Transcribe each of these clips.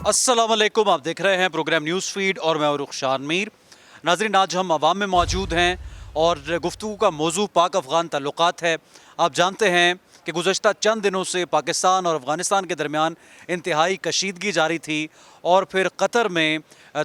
अस्सलाम वालेकुम, आप देख रहे हैं प्रोग्राम न्यूज़ फीड और मैं रुखशान मीर। नाज़रीन, आज हम अवाम में मौजूद हैं और गुफ्तगू का मौजू पाक अफ़गान ताल्लुकात है। आप जानते हैं कि गुज़श्ता चंद दिनों से पाकिस्तान और अफ़गानिस्तान के दरमियान इंतहाई कशीदगी जारी थी और फिर कतर में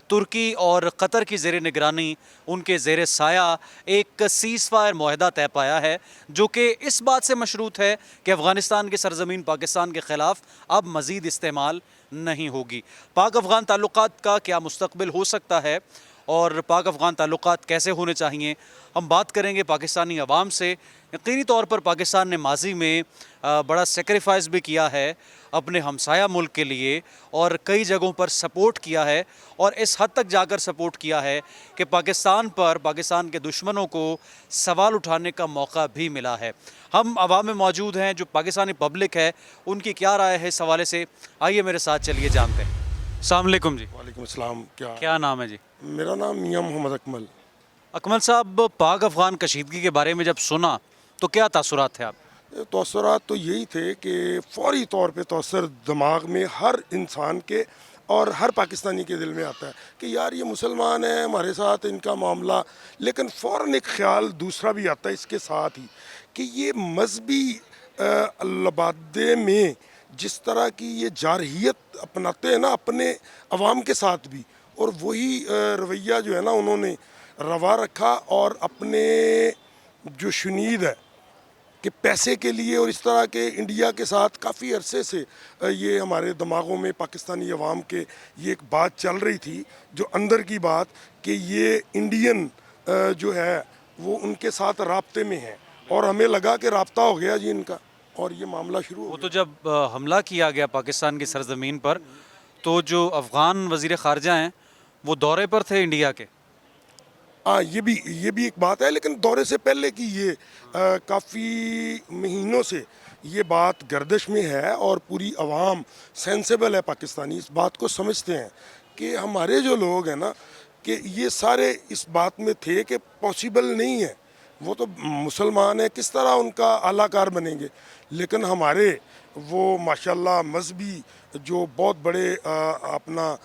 तुर्की और कतर की ज़ेर निगरानी उनके ज़ेर साया एक सीज़ फायर मुआहदा तय पाया है, जो कि इस बात से मशरूत है कि अफ़गानिस्तान की सरज़मीन पाकिस्तान के ख़िलाफ़ अब मज़ीद इस्तेमाल नहीं होगी। पाक अफ़गान ताल्लुकात का क्या मुस्तक़बिल हो सकता है और पाक अफ़गान ताल्लुकात कैसे होने चाहिए, हम बात करेंगे पाकिस्तानी अवाम से। यकीनी तौर पर पाकिस्तान ने माजी में बड़ा सेक्रीफाइस भी किया है अपने हमसाया मुल्क के लिए और कई जगहों पर सपोर्ट किया है और इस हद तक जाकर सपोर्ट किया है कि पाकिस्तान पर पाकिस्तान के दुश्मनों को सवाल उठाने का मौका भी मिला है। हम अवाम में मौजूद हैं, जो पाकिस्तानी पब्लिक है उनकी क्या राय है इस हवाले से, आइए मेरे साथ चलिए जानते हैं। अस्सलाम वालेकुम जी। वालेकुम अस्सलाम। क्या नाम है जी? मेरा नाम मियां मोहम्मद अकमल। अकमल साहब, पाक अफ़गान कशीदगी के बारे में जब सुना तो क्या तासुरात थे आप? तअसुरात तो यही थे कि फ़ौरी तौर पे तअसुर दिमाग में हर इंसान के और हर पाकिस्तानी के दिल में आता है कि यार ये मुसलमान है, हमारे साथ इनका मामला, लेकिन फ़ौरन एक ख़्याल दूसरा भी आता है इसके साथ ही कि ये मजहबी लबादे में जिस तरह की ये जारहियत अपनाते हैं ना अपने अवाम के साथ भी, और वही रवैया जो है ना उन्होंने रवा रखा और अपने जो शुनीद है कि पैसे के लिए और इस तरह के इंडिया के साथ काफ़ी अरसे से ये हमारे दिमागों में पाकिस्तानी अवाम के ये एक बात चल रही थी, जो अंदर की बात कि ये इंडियन जो है वो उनके साथ राब्ते में है, और हमें लगा कि राब्ता हो गया जी इनका और ये मामला शुरू हो वो गया। तो जब हमला किया गया पाकिस्तान की सरजमीन पर, तो जो अफ़गान वज़ीर ख़ारजा हैं वो दौरे पर थे इंडिया के। हाँ, ये भी एक बात है, लेकिन दौरे से पहले की ये काफ़ी महीनों से ये बात गर्दिश में है और पूरी आवाम सेंसेबल है पाकिस्तानी, इस बात को समझते हैं कि हमारे जो लोग हैं ना कि ये सारे इस बात में थे कि पॉसिबल नहीं है, वो तो मुसलमान है, किस तरह उनका आलाकार बनेंगे। लेकिन हमारे वो माशाल्लाह मजहबी जो बहुत बड़े अपना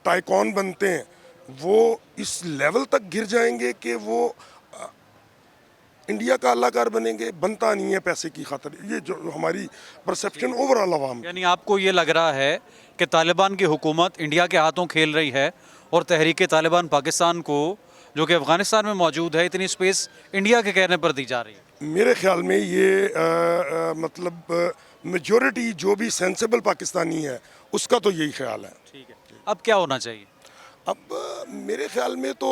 टाइकॉन बनते हैं, वो इस लेवल तक गिर जाएंगे कि वो इंडिया का अल्लाहकार बनेंगे। बनता नहीं है पैसे की खातिर, ये जो हमारी परसेप्शन ओवरऑल आवाम। यानी आपको ये लग रहा है कि तालिबान की हुकूमत इंडिया के हाथों खेल रही है और तहरीक तालिबान पाकिस्तान को, जो कि अफ़गानिस्तान में मौजूद है, इतनी स्पेस इंडिया के कहने पर दी जा रही है? मेरे ख्याल में ये मतलब मेजॉरिटी जो भी सेंसेबल पाकिस्तानी है उसका तो यही ख्याल है। ठीक है, अब क्या होना चाहिए? अब मेरे ख्याल में तो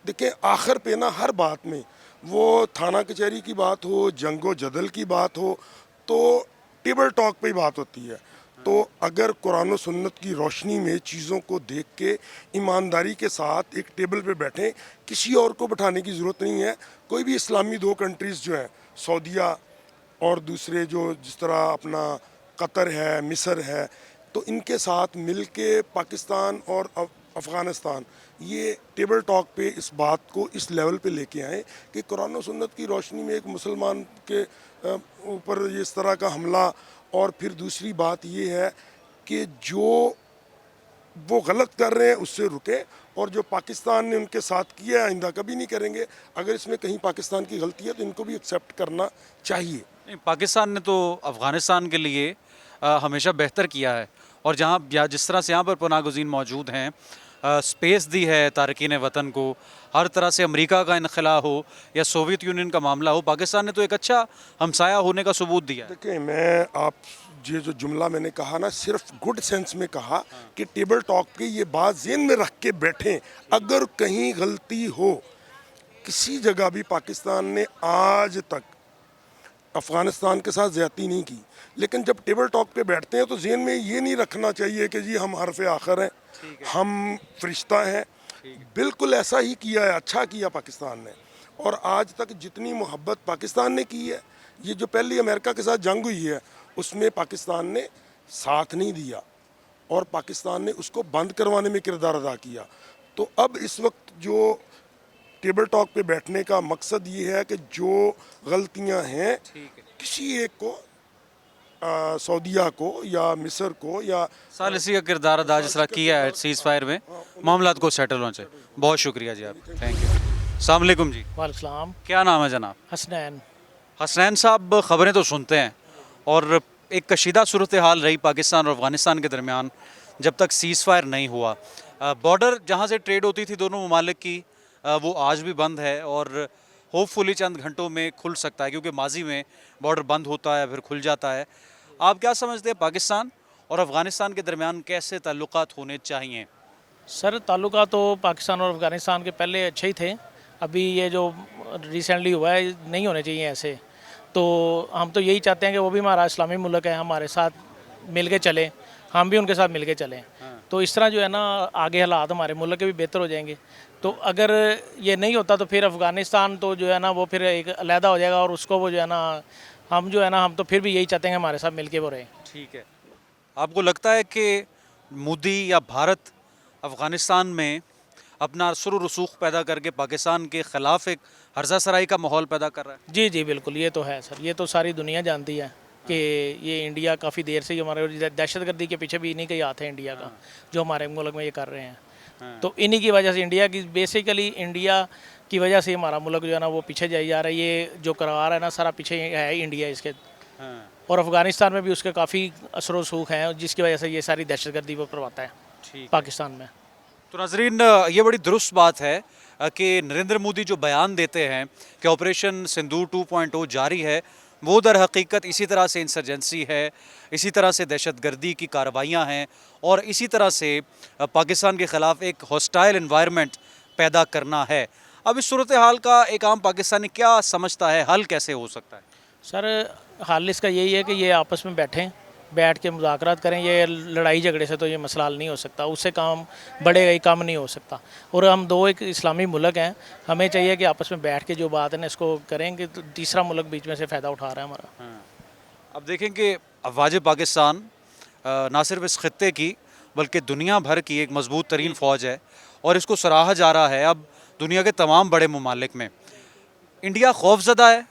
देखें, आखिर पे ना हर बात में वो थाना कचहरी की बात हो, जंगो जदल की बात हो, तो टेबल टॉक पे ही बात होती है। तो अगर कुरान और सुन्नत की रोशनी में चीज़ों को देख के ईमानदारी के साथ एक टेबल पे बैठें, किसी और को बैठाने की ज़रूरत नहीं है। कोई भी इस्लामी दो कंट्रीज़ जो हैं, सऊदीया और दूसरे जो जिस तरह अपना कतर है, मिस्र है, तो इनके साथ मिल के पाकिस्तान और अफ़गानिस्तान ये टेबल टॉक पे इस बात को इस लेवल पे लेके आए कि कुरान और सुन्नत की रोशनी में एक मुसलमान के ऊपर ये इस तरह का हमला, और फिर दूसरी बात ये है कि जो वो गलत कर रहे हैं उससे रुके, और जो पाकिस्तान ने उनके साथ किया है आइंदा कभी नहीं करेंगे। अगर इसमें कहीं पाकिस्तान की गलती है तो इनको भी एक्सेप्ट करना चाहिए। नहीं, पाकिस्तान ने तो अफ़गानिस्तान के लिए हमेशा बेहतर किया है और जहाँ या जिस तरह से यहाँ पर पनाहगज़ीन मौजूद हैं, स्पेस दी है तारकीन वतन को। हर तरह से अमेरिका का इनखला हो या सोवियत यूनियन का मामला हो, पाकिस्तान ने तो एक अच्छा हमसाया होने का सबूत दिया है। देखिए, मैं आप ये जो जुमला मैंने कहा ना, सिर्फ गुड सेंस में कहा कि टेबल टॉक पे ये बात ज़हन में रख के बैठें, अगर कहीं गलती हो किसी जगह भी, पाकिस्तान ने आज तक अफ़गानिस्तान के साथ ज़्यादती नहीं की, लेकिन जब टेबल टॉक पे बैठते हैं तो ज़हन में ये नहीं रखना चाहिए कि जी हम हरफ आखिर हैं, हम फरिश्ता हैं। बिल्कुल ऐसा ही किया है, अच्छा किया पाकिस्तान ने। और आज तक जितनी मोहब्बत पाकिस्तान ने की है, ये जो पहली अमेरिका के साथ जंग हुई है उसमें पाकिस्तान ने साथ नहीं दिया और पाकिस्तान ने उसको बंद करवाने में किरदार अदा किया। तो अब इस वक्त जो टेबल टॉक पे बैठने का मकसद ये है कि जो गलतियां हैं किसी एक को سعودیہ کو یا مصر کو یا ثالثی کا کردار ادا جس طرح کیا ہے سیز فائر میں معاملات کو سیٹل ہونا چاہیے. بہت شکریہ جی آپ کا, تھینک یو. السلام علیکم جی, وعلیکم السلام. کیا نام ہے جناب؟ حسنین. حسنین صاحب, خبریں تو سنتے ہیں اور ایک کشیدہ صورتحال رہی پاکستان اور افغانستان کے درمیان جب تک سیز فائر نہیں ہوا. بارڈر جہاں سے ٹریڈ ہوتی تھی دونوں ممالک کی وہ آج بھی بند ہے اور ہوپ فلی چند گھنٹوں میں کھل سکتا ہے, کیونکہ ماضی میں بارڈر بند ہوتا ہے پھر کھل جاتا ہے. آپ کیا سمجھتے ہیں پاکستان اور افغانستان کے درمیان کیسے تعلقات ہونے چاہیے؟ سر تعلقات تو پاکستان اور افغانستان کے پہلے اچھے ہی تھے. ابھی یہ جو ریسنٹلی ہوا ہے نہیں ہونے چاہیے ایسے. تو ہم تو یہی چاہتے ہیں کہ وہ بھی ہمارا اسلامی ملک ہے, ہمارے ساتھ مل کے چلیں, ہم بھی ان کے ساتھ مل کے چلیں. تو اس طرح جو ہے نا آگے حالات ہمارے ملک کے بھی بہتر ہو جائیں گے. تو اگر یہ نہیں ہوتا تو پھر افغانستان تو جو ہے نا وہ پھر ایک علیحدہ ہو جائے گا, اور اس کو وہ جو ہے نا ہم جو ہے نا ہم تو پھر بھی یہی چاہتے ہیں کہ ہمارے ساتھ مل کے وہ رہیں. ٹھیک ہے. آپ کو لگتا ہے کہ مودی یا بھارت افغانستان میں اپنا سر و رسوخ پیدا کر کے پاکستان کے خلاف ایک ہرزہ سرائی کا ماحول پیدا کر رہا ہے؟ جی جی بالکل, یہ تو ہے سر. یہ تو ساری دنیا جانتی ہے کہ یہ انڈیا کافی دیر سے ہمارے دہشت گردی کے پیچھے بھی انہی کا ہی ہاتھ ہے انڈیا کا, جو ہمارے ملک میں یہ کر رہے ہیں. تو انہی کی وجہ سے انڈیا کی بیسیکلی انڈیا کی وجہ سے ہمارا ملک جو ہے نا وہ پیچھے جائی جا رہا ہے. یہ جو کروا رہا ہے نا سارا پیچھے ہے انڈیا اس کے. اور افغانستان میں بھی اس کے کافی اثر و رسوخ ہیں جس کی وجہ سے یہ ساری دہشت گردی وہ کرواتا ہے پاکستان میں. تو ناظرین, یہ بڑی درست بات ہے کہ نریندر مودی جو بیان دیتے ہیں کہ آپریشن سندور 2.0 جاری ہے, وہ در حقیقت اسی طرح سے انسرجنسی ہے, اسی طرح سے دہشت گردی کی کارروائیاں ہیں, اور اسی طرح سے پاکستان کے خلاف ایک ہاسٹائل انوائرمنٹ پیدا کرنا ہے. اب اس صورتحال کا ایک عام پاکستانی کیا سمجھتا ہے, حل کیسے ہو سکتا ہے؟ سر حال اس کا یہی ہے کہ یہ آپس میں بیٹھ کے مذاکرات کریں. یہ لڑائی جھگڑے سے تو یہ مسئلہ حل نہیں ہو سکتا, اس سے کام بڑھے گا ہی, کام نہیں ہو سکتا. اور ہم دو ایک اسلامی ملک ہیں, ہمیں چاہیے کہ آپس میں بیٹھ کے جو بات ہے نا اس کو کریں کہ تیسرا ملک بیچ میں سے فائدہ اٹھا رہا ہے ہمارا. اب دیکھیں کہ افواج پاکستان نہ صرف اس خطے کی بلکہ دنیا بھر کی ایک مضبوط ترین فوج ہے, اور اس کو سراہا جا رہا ہے اب دنیا کے تمام بڑے ممالک میں. انڈیا خوف زدہ ہے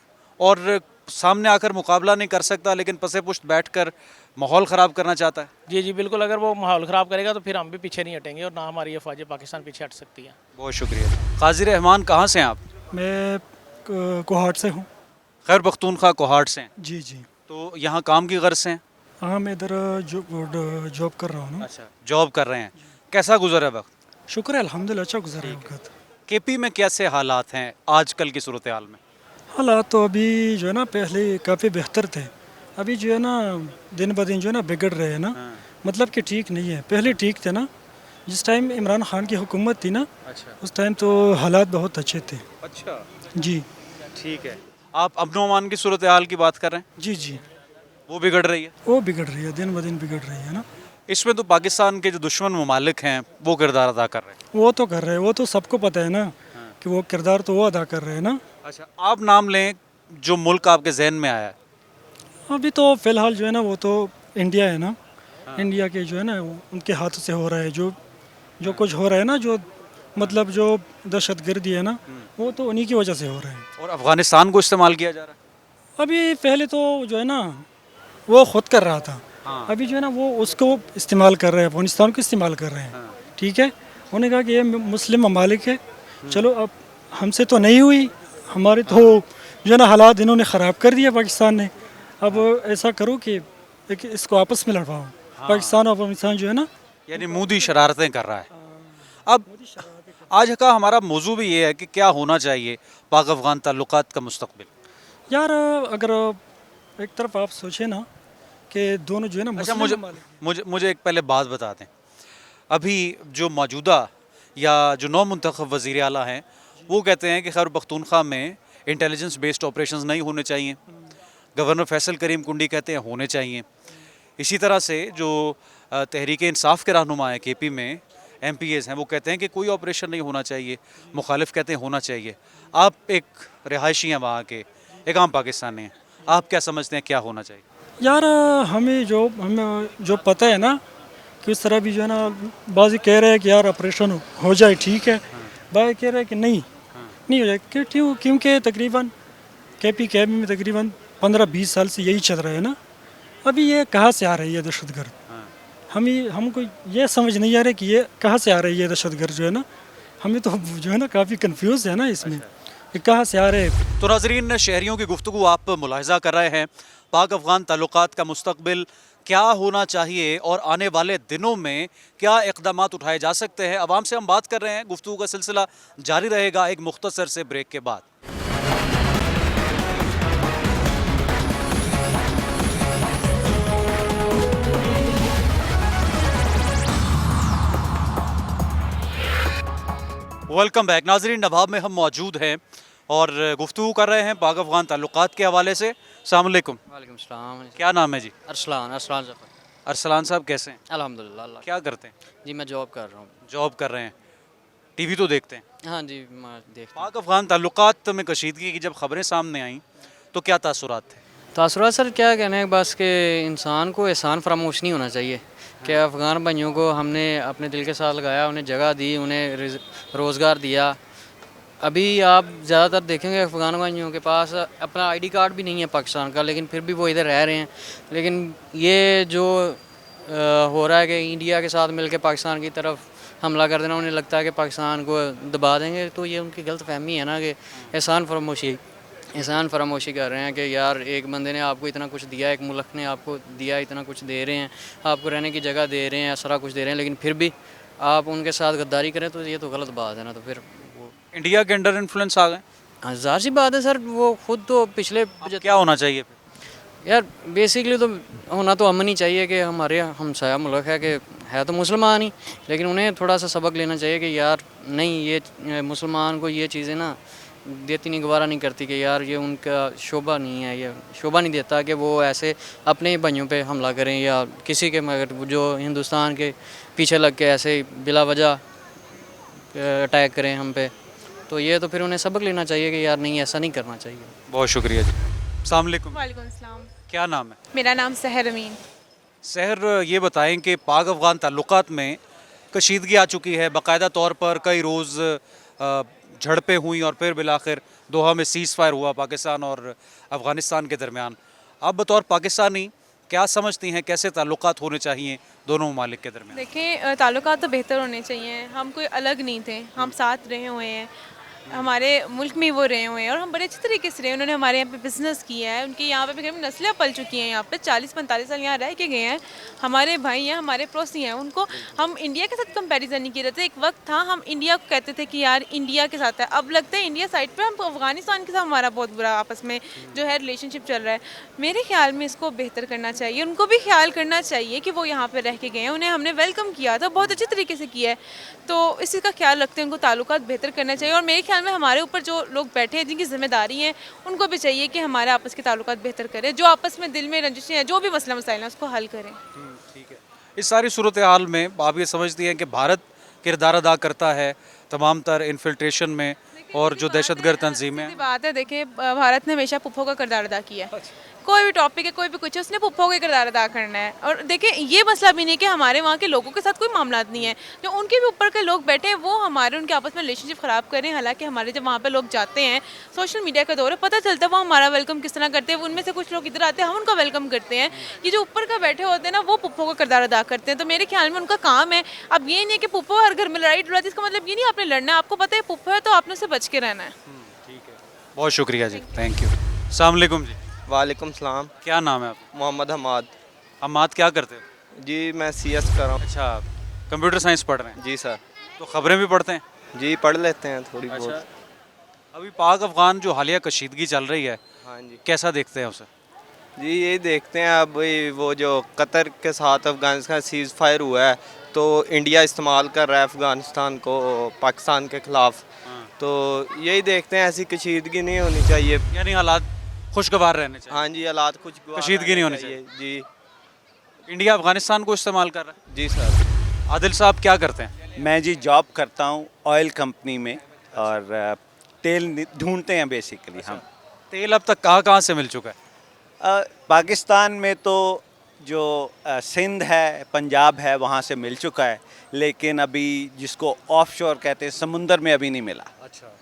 اور سامنے آ کر مقابلہ نہیں کر سکتا, لیکن پس پشت بیٹھ کر ماحول خراب کرنا چاہتا ہے. جی جی بالکل, اگر وہ ماحول خراب کرے گا تو پھر ہم بھی پیچھے نہیں ہٹیں گے, اور نہ ہماری افواج پاکستان پیچھے ہٹ سکتی ہے. بہت شکریہ. قاضی رحمان, کہاں سے ہیں آپ؟ میں کوہاٹ سے ہوں. خیر پختونخوا کوہاٹ سے ہیں. جی جی. تو یہاں کام کی غرض سے ہیں؟ ہاں میں ادھر جاب کر رہا ہوں نا. اچھا, جاب کر رہے ہیں. کیسا گزرا ہے وقت؟ شکر ہے الحمدللہ, اچھا گزرا ہے وقت. کے پی میں کیسے حالات ہیں آج کل کی صورتحال میں؟ حالات تو ابھی جو ہے نا پہلے کافی بہتر تھے, ابھی جو ہے نا دن بہ دن جو ہے نا بگڑ رہے ہیں نا. مطلب کہ ٹھیک نہیں ہے. پہلے ٹھیک تھے نا, جس ٹائم عمران خان کی حکومت تھی نا اس ٹائم تو حالات بہت اچھے تھے. اچھا جی ٹھیک ہے. آپ امن و امان کی صورتحال کی بات کر رہے ہیں؟ جی جی. وہ بگڑ رہی ہے؟ وہ بگڑ رہی ہے, دن بہ دن بگڑ رہی ہے نا. اس میں تو پاکستان کے جو دشمن ممالک ہیں وہ کردار ادا کر رہے ہیں. وہ تو کر رہے ہیں, وہ تو سب کو پتہ ہے نا کہ وہ کردار تو وہ ادا کر رہے ہیں نا. اچھا, آپ نام لیں جو ملک آپ کے ذہن میں آیا ہے. ابھی تو فی الحال جو ہے نا وہ تو انڈیا ہے نا. انڈیا کے جو ہے نا ان کے ہاتھ سے ہو رہا ہے جو کچھ ہو رہا ہے نا, جو مطلب جو دہشت گردی ہے نا وہ تو انہی کی وجہ سے ہو رہا ہے. اور افغانستان کو استعمال کیا جا رہا ہے. ابھی پہلے تو جو ہے نا وہ خود کر رہا تھا, ابھی جو ہے نا وہ اس کو استعمال کر رہے ہیں, افغانستان کو استعمال کر رہے ہیں. ٹھیک ہے, انہوں نے کہا کہ یہ مسلم ممالک ہے, چلو اب ہم سے تو نہیں ہوئی, ہمارے تو جو ہے نا حالات انہوں نے خراب کر دیا پاکستان نے. اب ایسا کرو کہ اس کو آپس میں لڑواؤ, پاکستان اور افغانستان جو ہے نا. یعنی مودی شرارتیں کر رہا ہے. اب آج کا ہمارا موضوع بھی یہ ہے کہ کیا ہونا چاہیے پاک افغان تعلقات کا مستقبل. یار اگر ایک طرف آپ سوچیں نا کہ دونوں جو ہے نا. اچھا مجھے ایک پہلے بات بتا دیں, ابھی جو موجودہ یا جو نو منتخب وزیر اعلیٰ ہیں وہ کہتے ہیں کہ خیبر پختونخوا میں انٹیلیجنس بیسڈ آپریشنز نہیں ہونے چاہیے. گورنر فیصل کریم کنڈی کہتے ہیں ہونے چاہیے. اسی طرح سے جو تحریک انصاف کے رہنما ہیں کے پی میں ایم پی ایز ہیں وہ کہتے ہیں کہ کوئی آپریشن نہیں ہونا چاہیے, مخالف کہتے ہیں ہونا چاہیے. آپ ایک رہائشی ہیں وہاں کے, ایک عام پاکستانی ہیں, آپ کیا سمجھتے ہیں کیا ہونا چاہیے؟ یار ہمیں جو پتہ ہے نا کہ اس طرح بھی جو ہے نا بعضی کہہ رہے ہیں کہ یار آپریشن ہو جائے ٹھیک ہے, بعض کہہ رہے ہیں کہ نہیں ہو جائے. کیونکہ تقریباً کے پی میں تقریباً 15-20 سال سے یہی چل رہا ہے نا अभी ये कहाँ से आ रही है दहशत गर्द, हमको ये समझ नहीं आ रहा कि ये कहाँ से आ रही है दहशत गर्द जो है ना, हमें तो जो है ना काफ़ी कंफ्यूज है ना इसमें कि कहाँ से आ रहे हैं। तो नाज़रीन, शहरियों की गुफ्तगू आप मुलाहिज़ा कर रहे हैं। पाक अफ़गान ताल्लुकात का मुस्तक़बिल क्या होना चाहिए और आने वाले दिनों में क्या इक़दामात उठाए जा सकते हैं, अवाम से हम बात कर रहे हैं। गुफ्तगू का सिलसिला जारी रहेगा एक मुख्तसर से ब्रेक के बाद। वेलकम बैक नाज़रीन, नवाब में हम मौजूद हैं और गुफ्तगू कर रहे हैं पाक अफ़गान ताल्लुकात के हवाले से। अस्सलाम वालेकुम। वालेकुम सलाम। क्या नाम है जी? अरसलान अरसलान ज़फ़र। अरसलान साहब कैसे हैं? अल्हम्दुलिल्लाह अल्लाह। क्या करते हैं? जी मैं जॉब कर रहा हूँ। जॉब कर रहे हैं, टीवी तो देखते हैं। हाँ जी मैं देखता हूँ। पाक अफ़गान ताल्लुकात में कशीदगी की जब खबरें सामने आईं तो क्या तासुरात थे? तासुरात सर क्या कहना है बस कि इंसान को एहसान फरामोश नहीं होना चाहिए कि अफ़गान भाइयों को हमने अपने दिल के साथ लगाया, उन्हें जगह दी, उन्हें रोज़गार दिया। अभी आप ज़्यादातर देखेंगे अफ़गान भाइयों के पास अपना आईडी कार्ड भी नहीं है पाकिस्तान का, लेकिन फिर भी वो इधर रह रहे हैं। लेकिन ये जो हो रहा है कि इंडिया के साथ मिलकर पाकिस्तान की तरफ हमला कर देना, उन्हें लगता है कि पाकिस्तान को दबा देंगे, तो ये उनकी गलत फहमी है ना कि एहसान फरामोशी कर रहे हैं कि यार एक बंदे ने आपको इतना कुछ दिया, एक मुल्क ने आपको दिया, इतना कुछ दे रहे हैं, आपको रहने की जगह दे रहे हैं, सारा कुछ दे रहे हैं, लेकिन फिर भी आप उनके साथ गद्दारी करें तो ये तो गलत बात है ना। तो फिर वो इंडिया के अंडर इन्फ्लुएंस आ गए, ज़ाहिर सी बात है सर, वो खुद तो पिछले क्या होना चाहिए फिर? यार बेसिकली तो होना तो अमन ही चाहिए कि हमारे हमसाया मुल्क है कि है तो मुसलमान ही, लेकिन उन्हें थोड़ा सा सबक लेना चाहिए कि यार नहीं, ये मुसलमान को ये चीज़ें ना देती नहीं, गवारा नहीं करती कि यार ये उनका शोभा नहीं है, ये शोभा नहीं देता कि वो ऐसे अपने ही भाइयों पे हमला करें या किसी के, मगर जो हिंदुस्तान के पीछे लग के ऐसे बिला वजह अटैक करें हम पे, तो ये तो फिर उन्हें सबक लेना चाहिए कि यार नहीं, ऐसा नहीं करना चाहिए। बहुत शुक्रिया जी। अस्सलाम वालेकुम। वालेकुम सलाम। क्या नाम है? मेरा नाम सहर अमीन। सहर, ये बताएं कि पाक अफ़गान ताल्लुकात में कशीदगी आ चुकी है, बाकायदा तौर पर कई रोज़ झड़पें हुई और फिर बिलाखिर दोहा में सीज़ फायर हुआ पाकिस्तान और अफ़गानिस्तान के दरमियान। आप बतौर पाकिस्तानी क्या समझती हैं, कैसे ताल्लुकात होने चाहिए दोनों ममालिक के दरमियान? देखें, ताल्लुकात तो बेहतर होने चाहिए। हम कोई अलग नहीं थे, हम साथ रहे हुए हैं, हमारे मुल्क में वो रहे हुए हैं और हम बड़े अच्छे तरीके से रहे। उन्होंने हमारे यहाँ पे बिज़नेस किया है, उनके यहाँ पे नस्लें पल चुकी हैं, यहाँ पे 40-45 साल यहाँ रह के गए हैं, हमारे भाई हैं, हमारे पड़ोसी हैं। उनको हम इंडिया के साथ कंपैरिजन नहीं किए रहते। एक वक्त था हम इंडिया को कहते थे कि यार इंडिया के साथ है, अब लगता है इंडिया साइड पर हम अफ़गानिस्तान के साथ हमारा बहुत बुरा आपस में जो है रिलेशनशिप चल रहा है। मेरे ख्याल में इसको बेहतर करना चाहिए, उनको भी ख्याल करना चाहिए कि वो यहाँ पर रह के गए हैं, उन्हें हमने वेलकम किया था, बहुत अच्छे तरीके से किया है, तो इसी का ख्याल रखते हैं, उनको ताल्लुकात बेहतर करना चाहिए। और मेरे ख्याल में हमारे ऊपर जो लोग बैठे हैं, जिनकी जिम्मेदारी है, उनको भी चाहिए कि हमारे आपस के ताल्लुकात बेहतर करें, जो आपस में दिल में रंजिशें हैं, जो भी मसला मसाइल हैं, उसको हल करें। ठीक है। इस सारी सूरत हाल में आप ये समझती हैं कि भारत किरदार अदा करता है तमाम तर इन्फिल्ट्रेशन में और जो दहशतगर्द तंजीमें हैं? बात है, देखिए भारत ने हमेशा पुप्पो का किरदार अदा किया है। कोई भी टॉपिक है, कोई भी कुछ है, उसने पुप्पो का किरदार अदा करना है। और देखिए ये मसला भी नहीं कि हमारे वहाँ के लोगों के साथ कोई मामला नहीं है, जो उनके भी ऊपर के लोग बैठे हैं वो हमारे उनके आपस में रिलेशनशिप ख़राब करें। हालांकि हमारे जब वहाँ पे लोग जाते हैं, सोशल मीडिया का दौर है, पता चलता है वो हमारा वेलकम किस तरह करते हैं। उनमें से कुछ लोग इधर आते हैं, हम उनका वेलकम करते हैं। ये जो ऊपर का बैठे होते हैं ना, वो पुप्पो का किरदार अदा करते हैं। तो मेरे ख्याल में उनका काम है। अब ये नहीं है कि पुप्पो हर घर में लड़ाई डुड़ाती, इसका मतलब ये नहीं आपने लड़ना है, आपको पता है पुप्पो है तो आपने उससे बच के रहना है। ठीक है, बहुत शुक्रिया जी, थैंक यू। अस्सलाम वालेकुम जी। वालेकुम सलाम। क्या नाम है आपका? मोहम्मद हमाद। हमाद, क्या करते हो? जी मैं CS कर रहा हूँ। अच्छा, कंप्यूटर साइंस पढ़ रहे हैं? जी सर। तो खबरें भी पढ़ते हैं? जी पढ़ लेते हैं थोड़ी अच्छा। बहुत। अभी पाक अफ़गान जो हालिया कशीदगी चल रही है, हाँ जी। कैसा देखते हैं उसे? जी यही देखते हैं, अब वो जो कतर के साथ अफ़गानिस्तान सीज़ फायर हुआ है, तो इंडिया इस्तेमाल कर रहा है अफ़गानिस्तान को पाकिस्तान के ख़िलाफ़, तो यही देखते हैं, ऐसी कशीदगी नहीं होनी चाहिए। यानी हालात खुशगवार रहने चाहिए? हाँ जी, हालात कुछ कशीदगी नहीं होनी चाहिए। जी इंडिया अफ़गानिस्तान को इस्तेमाल कर रहा है? जी सर। आदिल साहब क्या करते हैं? मैं जी जॉब करता हूँ ऑयल कंपनी में और तेल ढूंढते हैं बेसिकली हम। तेल अब तक कहाँ कहाँ से मिल चुका है? पाकिस्तान में तो जो सिंध है, पंजाब है, वहाँ से मिल चुका है, लेकिन अभी जिसको ऑफ शोर कहते हैं, समुंदर में अभी नहीं मिला। अच्छा,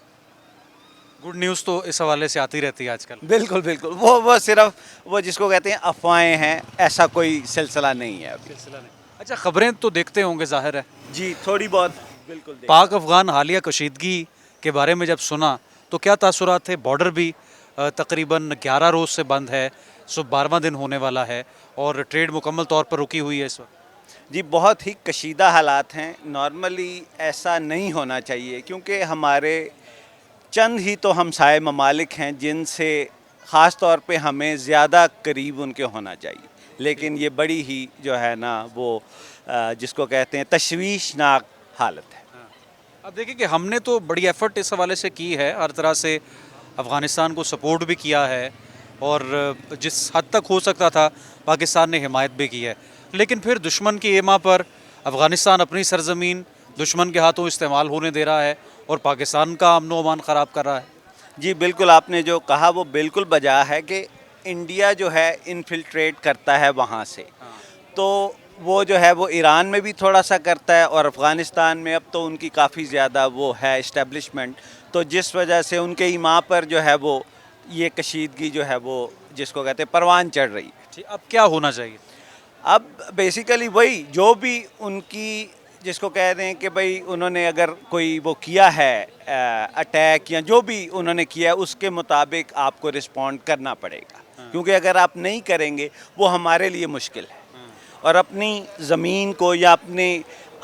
गुड न्यूज़ तो इस हवाले से आती रहती है आजकल। बिल्कुल बिल्कुल, वो सिर्फ वो जिसको कहते हैं अफवाहें हैं, ऐसा कोई सिलसिला नहीं है अभी। अच्छा, खबरें तो देखते होंगे ज़ाहिर है। जी थोड़ी बहुत बिल्कुल पाक अफ़गान हालिया कशीदगी के बारे में जब सुना तो क्या तासुरात थे? बॉर्डर भी तकरीबन 11 रोज़ से बंद है, सो 12वां दिन होने वाला है और ट्रेड मुकम्मल तौर पर रुकी हुई है इस वक्त। जी बहुत ही कशीदा हालात हैं। नॉर्मली ऐसा नहीं होना चाहिए क्योंकि हमारे चंद ही तो हमसाए ममालिक हैं जिनसे ख़ास तौर पे हमें ज़्यादा करीब उनके होना चाहिए, लेकिन ये बड़ी ही जो है ना वो जिसको कहते हैं तशवीशनाक हालत है। अब देखिए कि हमने तो बड़ी एफर्ट इस हवाले से की है, हर तरह से अफ़गानिस्तान को सपोर्ट भी किया है और जिस हद तक हो सकता था पाकिस्तान ने हिमायत भी की है, लेकिन फिर दुश्मन की एमा पर अफ़गानिस्तान अपनी सरजमीन दुश्मन के हाथों इस्तेमाल होने दे रहा है और पाकिस्तान का अमन व अमान ख़राब कर रहा है। जी बिल्कुल, आपने जो कहा वो बिल्कुल बजा है कि इंडिया जो है इन्फिल्ट्रेट करता है वहाँ से, तो वो जो है वो ईरान में भी थोड़ा सा करता है और अफ़गानिस्तान में अब तो उनकी काफ़ी ज़्यादा वो है इस्टेब्लिशमेंट, तो जिस वजह से उनके ईमा पर जो है वो ये कशीदगी जो है वो जिसको कहते हैं परवान चढ़ रही है। ठीक, अब क्या होना चाहिए? अब बेसिकली वही जो भी उनकी जिसको कह रहे हैं कि भाई उन्होंने अगर कोई वो किया है अटैक या जो भी उन्होंने किया है उसके मुताबिक आपको रिस्पॉन्ड करना पड़ेगा, क्योंकि अगर आप नहीं करेंगे वो हमारे लिए मुश्किल है और अपनी ज़मीन को या अपने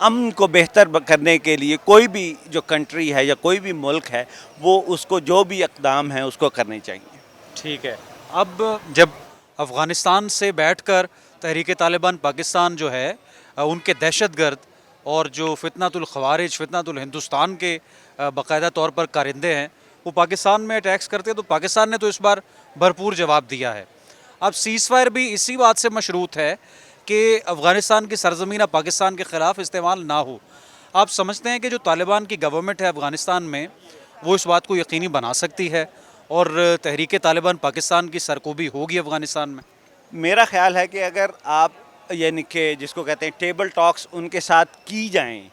अमन को बेहतर करने के लिए कोई भी जो कंट्री है या कोई भी मुल्क है वो उसको जो भी इक़दाम है उसको करने चाहिए। ठीक है, अब जब अफ़गानिस्तान से बैठकर तहरीक तालिबान पाकिस्तान जो है उनके दहशतगर्द और जो फितनातुल ख़वारिज फितनातुल हिंदुस्तान के बाकायदा तौर पर कारिंदे हैं वो पाकिस्तान में अटैक्स करते हैं, तो पाकिस्तान ने तो इस बार भरपूर जवाब दिया है। अब सीज़ फायर भी इसी बात से मशरूत है कि अफ़गानिस्तान की सरज़मीन पाकिस्तान के ख़िलाफ़ इस्तेमाल ना हो। आप समझते हैं कि जो तालिबान की गवर्नमेंट है अफ़गानिस्तान में वो इस बात को यकीनी बना सकती है और तहरीक तालिबान पाकिस्तान की सरकोबी होगी अफ़गानिस्तान में? मेरा ख़्याल है कि अगर आप यानी कि जिसको कहते हैं टेबल टॉक्स उनके साथ की जाएं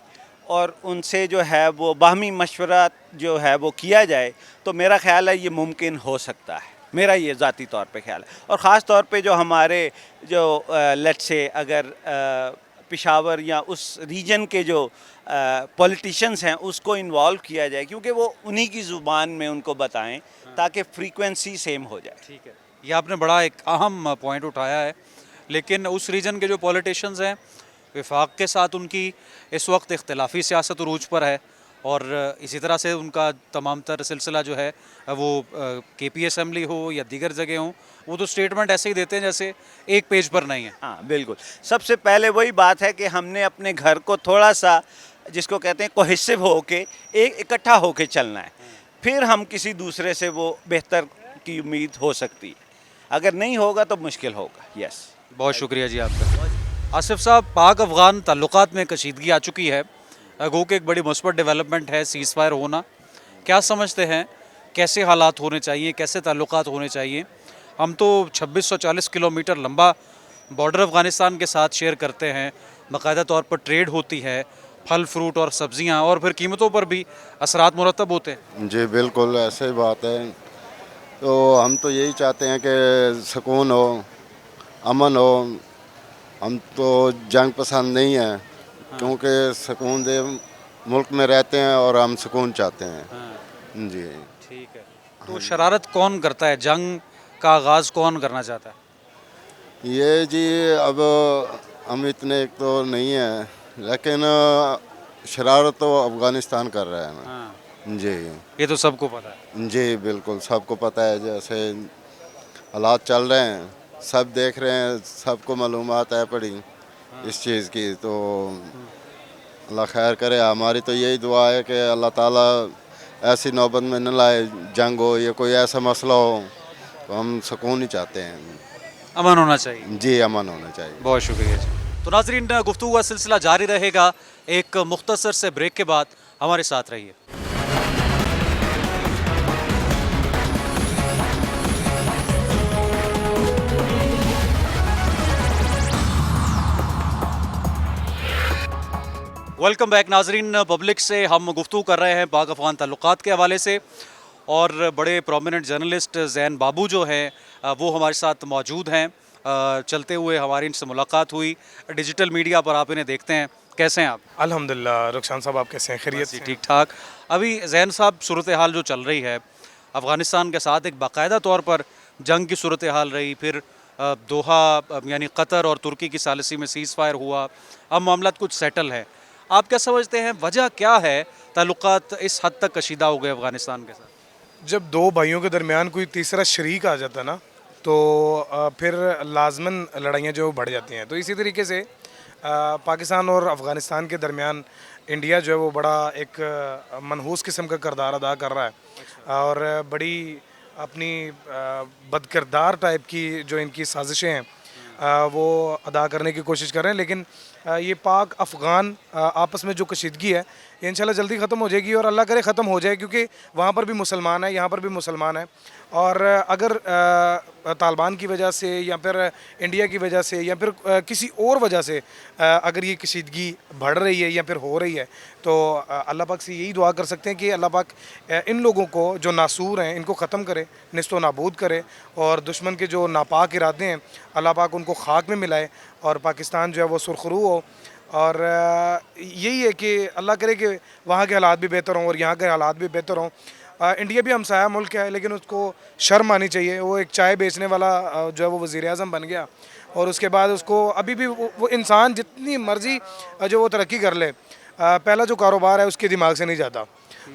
और उनसे जो है वो बाहमी मशवरा जो है वो किया जाए तो मेरा ख़्याल है ये मुमकिन हो सकता है। मेरा ये ज़ाती तौर पे ख्याल है और ख़ास तौर पे जो हमारे जो लेट्स से अगर पेशावर या उस रीजन के जो पॉलिटिशियंस हैं उसको इन्वॉल्व किया जाए, क्योंकि वो उन्हीं की ज़ुबान में उनको बताएं ताकि फ्रीक्वेंसी सेम हो जाए। ठीक है, ये आपने बड़ा एक अहम पॉइंट उठाया है, लेकिन उस रीजन के जो पॉलिटिशियंस हैं वफाक के साथ उनकी इस वक्त इख्तलाफी सियासत उरूज पर है और इसी तरह से उनका तमाम तर सिलसिला जो है वो KP असम्बली हो या दीगर जगह हो वो तो स्टेटमेंट ऐसे ही देते हैं जैसे एक पेज पर नहीं है। हाँ बिल्कुल, सबसे पहले वही बात है कि हमने अपने घर को थोड़ा सा जिसको कहते हैं कोहेसिव होके एक इकट्ठा होके चलना है, फिर हम किसी दूसरे से वो बेहतर की उम्मीद हो सकती है, अगर नहीं होगा तो मुश्किल होगा। यस, बहुत शुक्रिया जी आपका। आसिफ साहब, पाक अफ़गान ताल्लुकात में कशीदगी आ चुकी है, गो कि एक बड़ी मुस्बत डेवलपमेंट है सीज़ फायर होना, क्या समझते हैं कैसे हालात होने चाहिए, कैसे ताल्लुकात होने चाहिए? हम तो 2640 किलोमीटर लंबा बॉर्डर अफ़गानिस्तान के साथ शेयर करते हैं, बाकायदा तौर पर ट्रेड होती है, फल फ्रूट और सब्ज़ियाँ, और फिर कीमतों पर भी असरात मुरतब होते हैं। जी बिल्कुल ऐसे बात है, तो हम तो यही चाहते हैं कि सुकून हो, अमन हो। हम तो जंग पसंद नहीं है, क्योंकि सुकून दे मुल्क में रहते हैं और हम सुकून चाहते हैं। जी ठीक है, तो शरारत कौन करता है, जंग का आगाज़ कौन करना चाहता है? ये जी अब हम इतने एक तो नहीं है, लेकिन शरारत तो अफ़गानिस्तान कर रहा है ना। जी ये तो सबको पता है। जी बिल्कुल सबको पता है, जैसे हालात चल रहे हैं सब देख रहे हैं, सबको मालूमात है पड़ी इस चीज़ की, तो अल्लाह खैर करे। हमारी तो यही दुआ है कि अल्लाह ताला ऐसी नौबत में न लाए, जंग हो या कोई ऐसा मसला हो, तो हम सुकून ही चाहते हैं। अमन होना चाहिए। जी अमन होना चाहिए। बहुत शुक्रिया जी। तो नाज़रीन, गुफ्तगू का सिलसिला जारी रहेगा, एक मुख्तसर से ब्रेक के बाद हमारे साथ रहिए। वेलकम बैक नाजरीन। पब्लिक से हम गुफ्तगू कर रहे हैं पाक अफ़गान ताल्लुकात के हवाले से, اور بڑے پرومیننٹ جرنلسٹ زین بابو جو ہیں وہ ہمارے ساتھ موجود ہیں. چلتے ہوئے ہماری ان سے ملاقات ہوئی. ڈیجیٹل میڈیا پر آپ انہیں دیکھتے ہیں, کیسے ہیں آپ؟ الحمدللہ. رخشان صاحب آپ کیسے ہیں؟ خیریت جی ٹھیک ٹھاک. ابھی زین صاحب صورتحال جو چل رہی ہے افغانستان کے ساتھ, ایک باقاعدہ طور پر جنگ کی صورتحال رہی, پھر دوحہ یعنی قطر اور ترکی کی ثالثی میں سیز فائر ہوا, اب معاملات کچھ سیٹل ہے. آپ کیا سمجھتے ہیں وجہ کیا ہے تعلقات اس حد تک کشیدہ ہو گئے افغانستان کے ساتھ؟ جب دو بھائیوں کے درمیان کوئی تیسرا شریک آ جاتا نا تو پھر لازماً لڑائیاں جو بڑھ جاتی ہیں. تو اسی طریقے سے پاکستان اور افغانستان کے درمیان انڈیا جو ہے وہ بڑا ایک منحوس قسم کا کردار ادا کر رہا ہے اور بڑی اپنی بد کردار ٹائپ کی جو ان کی سازشیں ہیں وہ ادا کرنے کی کوشش کر رہے ہیں. لیکن یہ پاک افغان آپس میں جو کشیدگی ہے یہ انشاءاللہ جلدی ختم ہو جائے گی, اور اللہ کرے ختم ہو جائے, کیونکہ وہاں پر بھی مسلمان ہیں, یہاں پر بھی مسلمان ہیں. اور اگر طالبان کی وجہ سے یا پھر انڈیا کی وجہ سے یا پھر کسی اور وجہ سے اگر یہ کشیدگی بڑھ رہی ہے یا پھر ہو رہی ہے تو اللہ پاک سے یہی دعا کر سکتے ہیں کہ اللہ پاک ان لوگوں کو جو ناسور ہیں ان کو ختم کرے, نیست و نابود کرے, اور دشمن کے جو ناپاک ارادے ہیں اللہ پاک ان کو خاک میں ملائے اور پاکستان جو ہے وہ سرخرو ہو. اور یہی ہے کہ اللہ کرے کہ وہاں کے حالات بھی بہتر ہوں اور یہاں کے حالات بھی بہتر ہوں. انڈیا بھی ہمسایہ ملک ہے لیکن اس کو شرم آنی چاہیے. وہ ایک چائے بیچنے والا جو ہے وہ وزیر اعظم بن گیا, اور اس کے بعد اس کو ابھی بھی وہ انسان جتنی مرضی جو وہ ترقی کر لے, پہلا جو کاروبار ہے اس کے دماغ سے نہیں جاتا.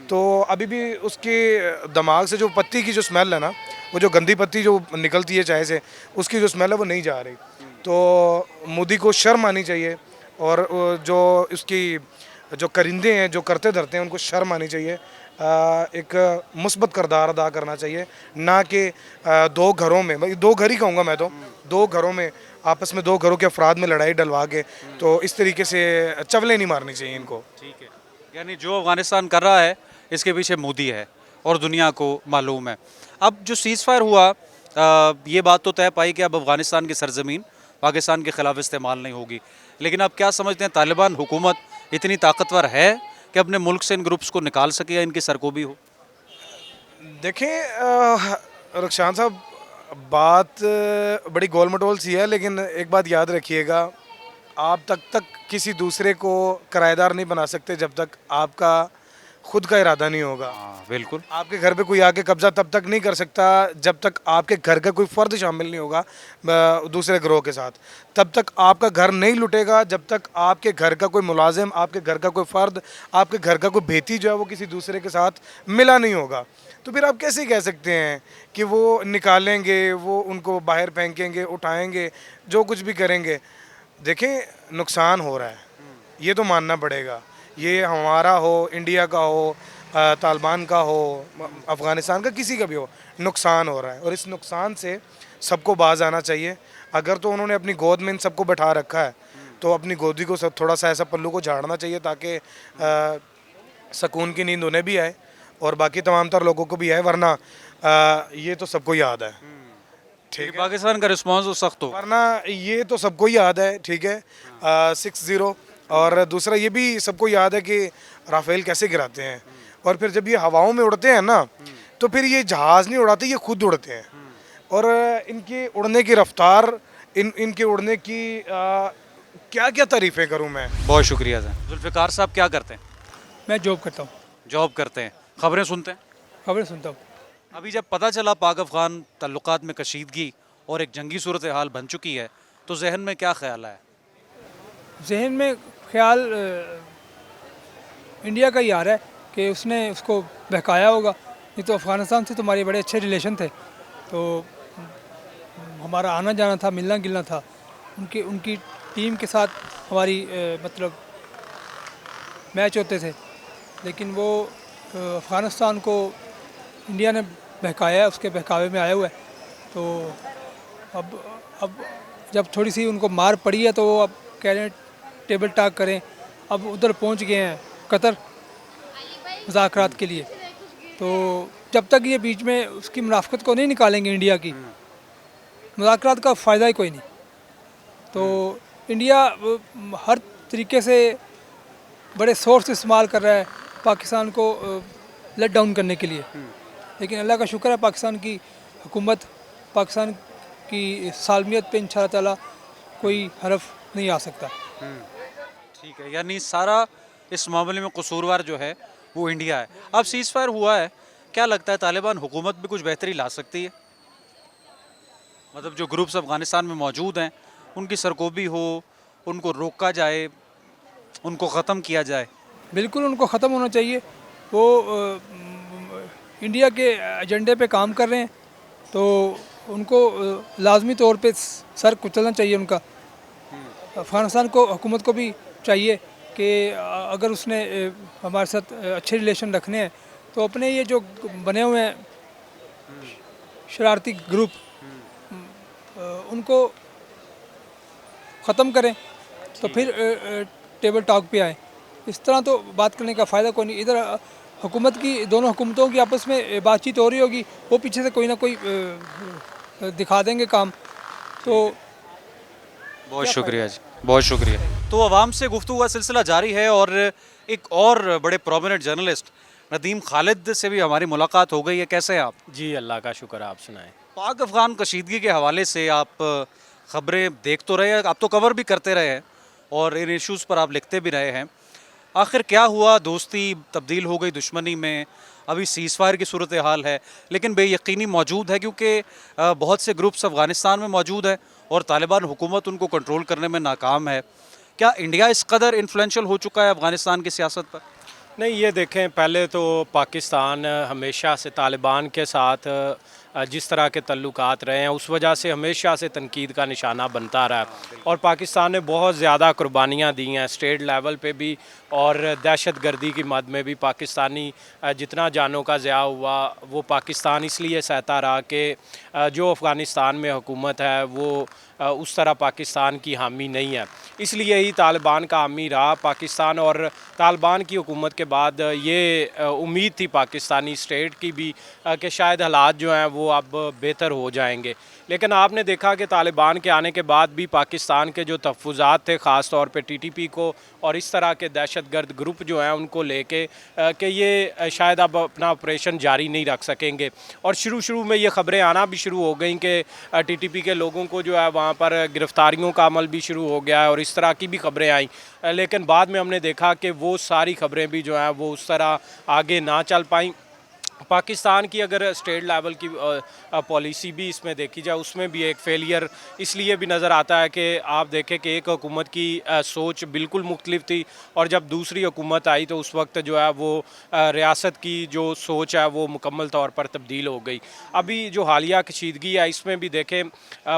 تو ابھی بھی اس کے دماغ سے جو پتی کی جو سمیل ہے نا, وہ جو گندی پتی جو نکلتی ہے چائے سے, اس کی جو سمیل ہے وہ نہیں جا رہی. تو مودی کو شرم آنی چاہیے, اور جو اس کی جو کرندے ہیں جو کرتے دھرتے ہیں ان کو شرم آنی چاہیے. ایک مثبت کردار ادا کرنا چاہیے, نہ کہ دو گھروں میں, دو گھر ہی کہوں گا میں تو, دو گھروں میں آپس میں دو گھروں کے افراد میں لڑائی ڈلوا کے تو اس طریقے سے چولیں نہیں مارنی چاہیے ان کو. ٹھیک ہے, یعنی جو افغانستان کر رہا ہے اس کے پیچھے مودی ہے اور دنیا کو معلوم ہے. اب جو سیز فائر ہوا یہ بات تو طے پائی کہ اب افغانستان کی سرزمین پاکستان کے خلاف استعمال نہیں ہوگی, لیکن آپ کیا سمجھتے ہیں طالبان حکومت اتنی طاقتور ہے کہ اپنے ملک سے ان گروپس کو نکال سکے یا ان کی سرکوبی ہو؟ دیکھیں رخشان صاحب, بات بڑی گول مٹول سی ہے, لیکن ایک بات یاد رکھیے گا, آپ تک کسی دوسرے کو کرایہ دار نہیں بنا سکتے جب تک آپ کا خود کا ارادہ نہیں ہوگا. بالکل. آپ کے گھر پہ کوئی آ کے قبضہ تب تک نہیں کر سکتا جب تک آپ کے گھر کا کوئی فرد شامل نہیں ہوگا دوسرے گروہ کے ساتھ. تب تک آپ کا گھر نہیں لٹے گا جب تک آپ کے گھر کا کوئی ملازم, آپ کے گھر کا کوئی فرد, آپ کے گھر کا کوئی بھیتی جو ہے وہ کسی دوسرے کے ساتھ ملا نہیں ہوگا. تو پھر آپ کیسے کہہ سکتے ہیں کہ وہ نکالیں گے, وہ ان کو باہر پھینکیں گے, اٹھائیں گے, جو کچھ بھی کریں گے. دیکھیں نقصان ہو رہا ہے, یہ تو ماننا پڑے گا. یہ ہمارا ہو, انڈیا کا ہو, طالبان کا ہو, افغانستان کا, کسی کا بھی ہو, نقصان ہو رہا ہے. اور اس نقصان سے سب کو باز آنا چاہیے. اگر تو انہوں نے اپنی گود میں ان سب کو بٹھا رکھا ہے تو اپنی گودی کو تھوڑا سا ایسا پلو کو جھاڑنا چاہیے تاکہ سکون کی نیند انہیں بھی آئے اور باقی تمام تر لوگوں کو بھی آئے, ورنہ یہ تو سب کو یاد ہے. ٹھیک ہے, پاکستان کا رسپانس سخت ہو, ورنہ یہ تو سب کو یاد ہے. ٹھیک ہے, 6-0. اور دوسرا یہ بھی سب کو یاد ہے کہ رافیل کیسے گراتے ہیں, اور پھر جب یہ ہواؤں میں اڑتے ہیں نا تو پھر یہ جہاز نہیں اڑاتے, یہ خود اڑتے ہیں. اور ان کے اڑنے کی رفتار, ان کے اڑنے کی کیا کیا تعریفیں کروں میں. بہت شکریہ سر. ذوالفقار صاحب کیا کرتے ہیں؟ میں جاب کرتا ہوں. جاب کرتے ہیں, خبریں سنتے ہیں؟ خبریں سنتا ہوں. ابھی جب پتہ چلا پاک افغان تعلقات میں کشیدگی اور ایک جنگی صورتحال بن چکی ہے تو ذہن میں کیا خیال ہے؟ ذہن میں خیال انڈیا کا ہی آ رہا ہے کہ اس نے اس کو بہکایا ہوگا. نہیں تو افغانستان سے تو ہمارے بڑے اچھے ریلیشن تھے, تو ہمارا آنا جانا تھا, ملنا گلنا تھا. ان کی ٹیم کے ساتھ ہماری مطلب میچ ہوتے تھے, لیکن وہ افغانستان کو انڈیا نے بہکایا ہے, اس کے بہکاوے میں آیا ہوا ہے. تو اب جب تھوڑی سی ان کو مار پڑی ہے تو وہ اب کہہ رہے ہیں ٹیبل ٹاک کریں. اب ادھر پہنچ گئے ہیں قطر مذاکرات کے لیے. تو جب تک یہ بیچ میں اس کی منافقت کو نہیں نکالیں گے انڈیا کی, مذاکرات کا فائدہ ہی کوئی نہیں. تو انڈیا ہر طریقے سے بڑے سورس استعمال کر رہا ہے پاکستان کو لیٹ ڈاؤن کرنے کے لیے. लेकिन अल्लाह का शुक्र है पाकिस्तान की हुकूमत, पाकिस्तान की सालमियत पे इंशाअल्लाह ताला कोई हरफ नहीं आ सकता। ठीक है, यानी सारा इस मामले में कसूरवार जो है वो इंडिया है। अब सीज़ फायर हुआ है, क्या लगता है तालिबान हुकूमत भी कुछ बेहतरी ला सकती है? मतलब जो ग्रुप्स अफ़गानिस्तान में मौजूद हैं उनकी सरकोबी हो, उनको रोका जाए, उनको ख़त्म किया जाए। बिल्कुल उनको ख़त्म होना चाहिए। वो इंडिया के एजेंडे पे काम कर रहे हैं, तो उनको लाजमी तौर पे सर कुचलना चाहिए उनका। अफ़गानिस्तान को हुकूमत को भी चाहिए कि अगर उसने हमारे साथ अच्छे रिलेशन रखने हैं तो अपने ये जो बने हुए हैं शरारती ग्रुप उनको ख़त्म करें, तो फिर टेबल टॉक पे आए। इस तरह तो बात करने का फ़ायदा कोई नहीं। इधर हुकूमत की, दोनों हुकूमतों की आपस में बातचीत हो रही होगी, वो पीछे से कोई ना कोई दिखा देंगे काम। तो बहुत शुक्रिया जी, बहुत शुक्रिया। तो अवाम से गुफ्तगू का सिलसिला जारी है और एक और बड़े प्रोमिनेंट जर्नलिस्ट नदीम खालिद से भी हमारी मुलाकात हो गई है। कैसे हैं आप? जी अल्लाह का शुक्र, आप सुनाएं। पाक अफ़गान कशीदगी के हवाले से आप ख़बरें देख तो रहे हैं, आप तो कवर भी करते रहे हैं और इन इश्यूज़ पर आप लिखते भी रहे हैं। आखिर क्या हुआ? दोस्ती तब्दील हो गई दुश्मनी में, अभी सीज़ फायर की सूरत हाल है, लेकिन बेयकीनी मौजूद है क्योंकि बहुत से ग्रुप्स अफ़गानिस्तान में मौजूद है और तालिबान हुकूमत उनको कंट्रोल करने में नाकाम है। क्या इंडिया इस कदर इन्फ्लुएंशियल हो चुका है अफ़गानिस्तान की सियासत पर? नहीं, ये देखें, पहले तो पाकिस्तान हमेशा से तालिबान के साथ जिस तरह के तल्लुकात रहे हैं उस वजह से हमेशा से तनकीद का निशाना बनता रहा है और पाकिस्तान ने बहुत ज़्यादा कुर्बानियाँ दी हैं स्टेट लेवल पे भी और दहशत गर्दी की मद में भी। पाकिस्तानी जितना जानों का ज़िया हुआ वो पाकिस्तान इसलिए सहता रहा कि जो अफ़गानिस्तान में हुकूमत है वो उस तरह पाकिस्तान की हामी नहीं है, इसलिए ही तालिबान का हामी रहा पाकिस्तान। और तालिबान की हुकूमत के बाद ये उम्मीद थी पाकिस्तानी स्टेट की भी कि शायद हालात जो हैं वो अब बेहतर हो जाएंगे, लेकिन आपने देखा कि तालिबान के आने के बाद भी पाकिस्तान के जो तहफ़्फ़ुज़ात थे ख़ास तौर पे टीटीपी को और इस तरह के दहशतगर्द ग्रुप जो हैं उनको लेके कि ये शायद अब अपना ऑपरेशन जारी नहीं रख सकेंगे। और शुरू में ये ख़बरें आना भी शुरू हो गई कि टीटीपी के लोगों को जो है वहाँ पर गिरफ़्तारियों का अमल भी शुरू हो गया है और इस तरह की भी ख़बरें आईं, लेकिन बाद में हमने देखा कि वो सारी ख़बरें भी जो हैं वो उस तरह आगे ना चल पाईं। पाकिस्तान की अगर स्टेट लेवल की पॉलिसी भी इसमें देखी जाए उसमें भी एक फेलियर इसलिए भी नज़र आता है कि आप देखें कि एक हुकूमत की सोच बिल्कुल मुख्तलिफ थी और जब दूसरी हुकूमत आई तो उस वक्त जो है वो रियासत की जो सोच है वो मुकम्मल तौर पर तब्दील हो गई। अभी जो हालिया कशीदगी है इसमें भी देखें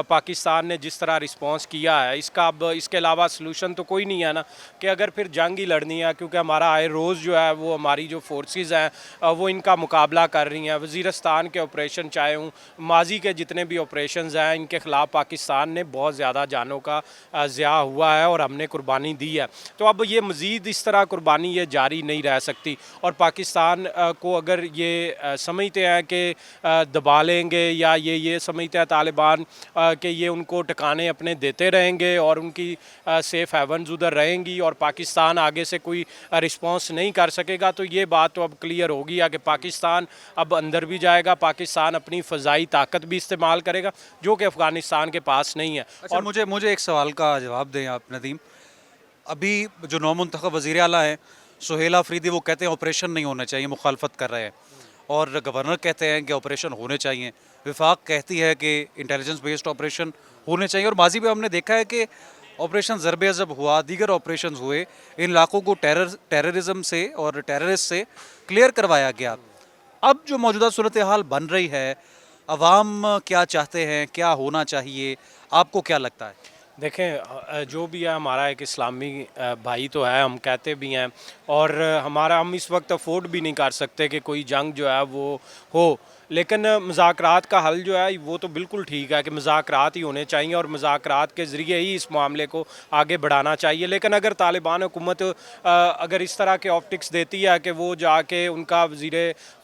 पाकिस्तान ने जिस तरह रिस्पॉन्स किया है इसका अब इसके अलावा सलूशन तो कोई नहीं है ना कि अगर फिर जंग ही लड़नी है, क्योंकि हमारा आए रोज़ जो है वो हमारी जो फोर्सेस हैं वो इनका मुकाबला कर रही हैं। वज़ीरिस्तान के ऑपरेशन चाहे हूँ, माजी के जितने भी ऑपरेशंस हैं इनके ख़िलाफ़ पाकिस्तान ने बहुत ज़्यादा जानों का ज़िया हुआ है और हमने कुर्बानी दी है। तो अब ये मज़ीद इस तरह कुर्बानी ये जारी नहीं रह सकती और पाकिस्तान को अगर ये समझते हैं कि दबा लेंगे या ये समझते हैं तालिबान कि ये उनको ठिकाने अपने देते रहेंगे और उनकी सेफ़ हेवन्स उधर रहेंगी और पाकिस्तान आगे से कोई रिस्पॉन्स नहीं कर सकेगा, तो ये बात तो अब क्लियर हो गई है कि पाकिस्तान अब अंदर भी जाएगा, पाकिस्तान अपनी फ़ज़ाई ताकत भी इस्तेमाल करेगा जो कि अफ़गानिस्तान के पास नहीं है। अच्छा, और मुझे एक सवाल का जवाब दें आप नदीम। अभी जो नौमुंतखब वज़ीर आला हैं सुहेल आफरीदी वो कहते हैं ऑपरेशन नहीं होना चाहिए, मुखालफत कर रहे हैं और गवर्नर कहते हैं कि ऑपरेशन होने चाहिए। विफाक कहती है कि इंटेलिजेंस बेस्ड ऑपरेशन होने चाहिए और माजी में हमने देखा है कि ऑपरेशन ज़रबे अज़ब हुआ, दीगर ऑपरेशन हुए, इन इलाकों को टेररिज्म से और टेररिस्ट से क्लियर करवाया गया। अब जो मौजूदा सूरत हाल बन रही है, अवाम क्या चाहते हैं, क्या होना चाहिए, आपको क्या लगता है? देखें, जो भी है हमारा एक इस्लामी भाई तो है, हम कहते भी हैं और हम इस वक्त अफोर्ड भी नहीं कर सकते कि कोई जंग जो है वो हो, लेकिन मुज़ाकरात का हल जो है वो तो बिल्कुल ठीक है कि मुज़ाकरात ही होने चाहिए और मुज़ाकरात के ज़रिए ही इस मामले को आगे बढ़ाना चाहिए। लेकिन अगर तालिबान हुकूमत अगर इस तरह के ऑप्टिक्स देती है कि वो जाके उनका वज़ीर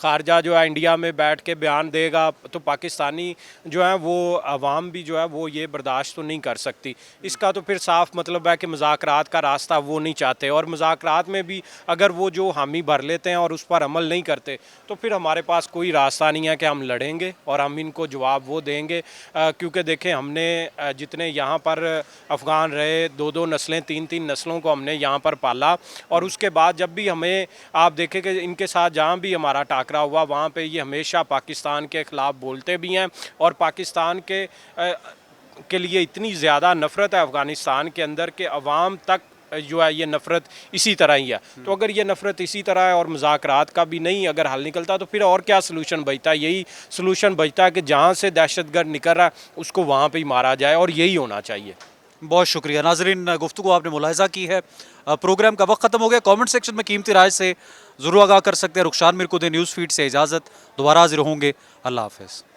ख़ारजा जो है इंडिया में बैठ के बयान देगा तो पाकिस्तानी जो है वो अवाम भी जो है वो ये बर्दाश्त तो नहीं कर सकती। इसका तो फिर साफ मतलब है कि मुज़ाकरात का रास्ता वो नहीं चाहते, और मुज़ाकरात में भी अगर वो जो हामी भर लेते हैं और उस पर अमल नहीं करते तो फिर हमारे पास कोई रास्ता नहीं है कि हम लड़ेंगे और हम इनको जवाब वो देंगे। क्योंकि देखें हमने जितने यहाँ पर अफ़गान रहे, 2-2 नस्लें 3-3 नस्लों को हमने यहाँ पर पाला, और उसके बाद जब भी हमें आप देखें कि इनके साथ जहाँ भी हमारा टाकरा हुआ वहाँ पे ये हमेशा पाकिस्तान के ख़िलाफ़ बोलते भी हैं, और पाकिस्तान के लिए इतनी ज़्यादा नफ़रत है अफ़गानिस्तान के अंदर कि अवाम तक जो है ये नफ़रत इसी तरह ही है। तो अगर ये नफ़रत इसी तरह है और मुज़ाकरात का भी नहीं अगर हल निकलता तो फिर और क्या सलूशन बचता है? यही सलूशन बचता है कि जहाँ से दहशतगर्द निकल रहा है उसको वहाँ पे ही मारा जाए, और यही होना चाहिए। बहुत शुक्रिया नाज़रीन, गुफ्तगू आपने मुलाहिज़ा की है। प्रोग्राम का वक्त ख़त्म हो गया। कमेंट सेक्शन में कीमती राय से ज़रूर आगाह कर सकते हैं। रुखसार मीर को दे न्यूज़ फीड से इजाज़त, दोबारा हाजिर होंगे। अल्लाह हाफ़िज़।